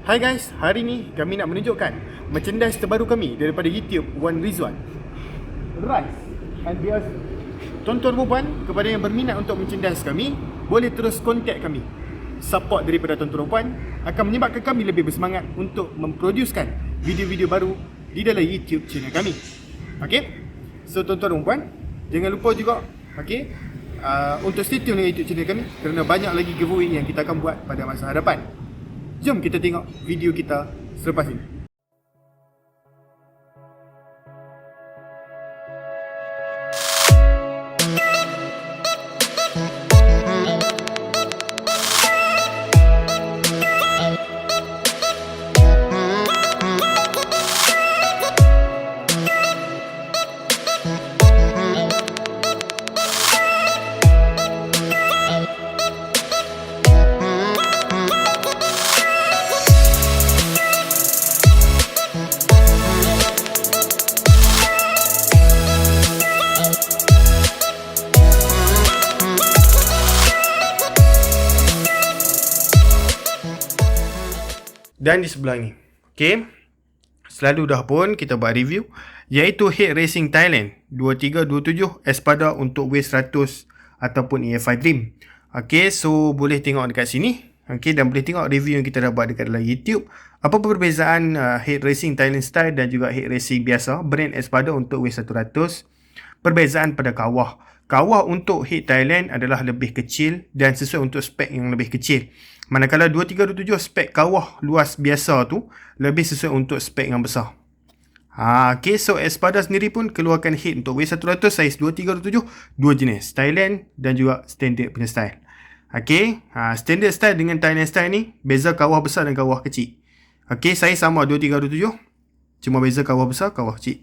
Hai guys, hari ni kami nak menunjukkan merchandise terbaru kami daripada YouTube Wan Rizwan. Rise and bias. Tuan-tuan perempuan, kepada yang berminat untuk merchandise kami, boleh terus kontak kami. Support daripada tuan-tuan perempuan akan menyebabkan kami lebih bersemangat untuk memproducekan video-video baru di dalam YouTube channel kami. Okay? So tuan-tuan perempuan, jangan lupa juga untuk stay tune dengan YouTube channel kami kerana banyak lagi giveaway yang kita akan buat pada masa hadapan. Jom kita tengok video kita selepas ini. Dan di sebelah ni, selalu dah pun kita buat review, iaitu Head Racing Thailand 2327 Espada untuk WAVE100 ataupun EFI Dream. So boleh tengok dekat sini, dan boleh tengok review yang kita dah buat dekat dalam YouTube. Apa perbezaan Head Racing Thailand Style dan juga Head Racing biasa brand Espada untuk WAVE100. Perbezaan pada kawah. Kawah untuk Head Thailand adalah lebih kecil dan sesuai untuk spek yang lebih kecil. Manakala 2327 spek kawah luas biasa tu lebih sesuai untuk spek yang besar. So Espada sendiri pun keluarkan head untuk WAVE100 saiz 2327, dua jenis, Thailand dan juga standard punya style. Standard style dengan Thailand style ni beza kawah besar dan kawah kecil. Saiz sama 2327, cuma beza kawah besar, kawah kecil.